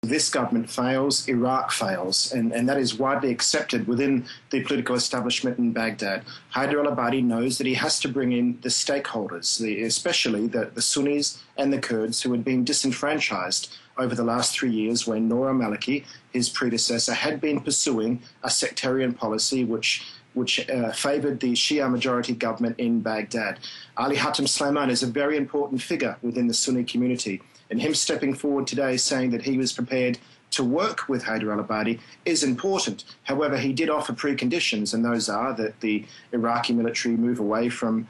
This government fails, Iraq fails, and that is widely accepted within the political establishment in Baghdad. Haider al-Abadi knows that he has to bring in the stakeholders, especially the Sunnis and the Kurds, who had been disenfranchised over the last 3 years when Noor al-Maliki, his predecessor, had been pursuing a sectarian policy which favoured the Shia-majority government in Baghdad. Ali Hatem Sleiman is a very important figure within the Sunni community, and him stepping forward today saying that he was prepared to work with Haider al-Abadi is important. However, he did offer preconditions, and those are that the Iraqi military move away from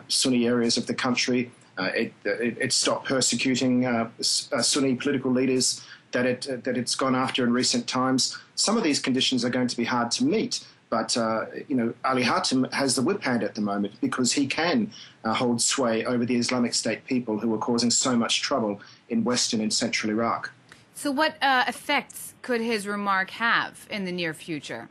Sunni areas of the country, it stopped persecuting Sunni political leaders that it's gone after in recent times. Some of these conditions are going to be hard to meet, but Ali Hatem has the whip hand at the moment because he can hold sway over the Islamic State people who are causing so much trouble in western and central Iraq. So what effects could his remark have in the near future?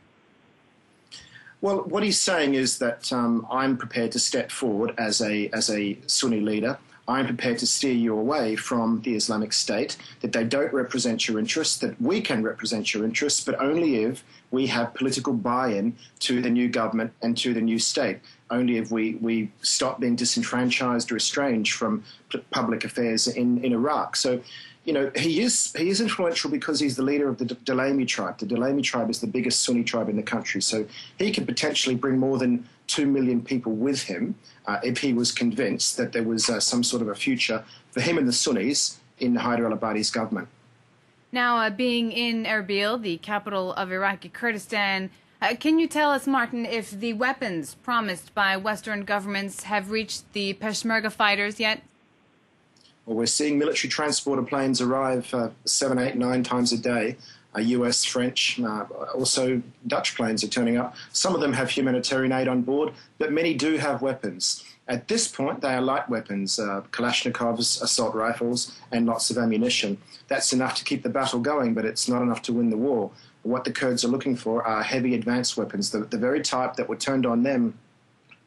Well, what he's saying is that I'm prepared to step forward as a Sunni leader. I'm prepared to steer you away from the Islamic State, that they don't represent your interests, that we can represent your interests, but only if we have political buy-in to the new government and to the new state, only if we stop being disenfranchised or estranged from public affairs in Iraq. So, he is influential because he's the leader of the Dalami tribe. The Dalami tribe is the biggest Sunni tribe in the country, so he could potentially bring more than 2 million people with him if he was convinced that there was some sort of a future for him and the Sunnis in Haider al-Abadi's government. Now, being in Erbil, the capital of Iraqi Kurdistan, can you tell us, Martin, if the weapons promised by Western governments have reached the Peshmerga fighters yet? Well, we're seeing military transporter planes arrive 7, 8, 9 times a day. US, French, also Dutch planes are turning up. Some of them have humanitarian aid on board, but many do have weapons. At this point, they are light weapons, Kalashnikovs, assault rifles, and lots of ammunition. That's enough to keep the battle going, but it's not enough to win the war. What the Kurds are looking for are heavy advanced weapons, the very type that were turned on them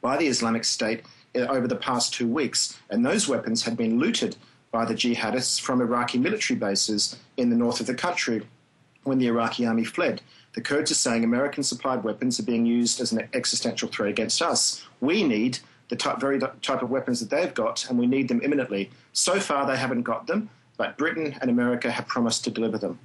by the Islamic State over the past 2 weeks. And those weapons had been looted by the jihadists from Iraqi military bases in the north of the country when the Iraqi army fled. The Kurds are saying American-supplied weapons are being used as an existential threat against us. We need the very type of weapons that they've got, and we need them imminently. So far, they haven't got them, but Britain and America have promised to deliver them.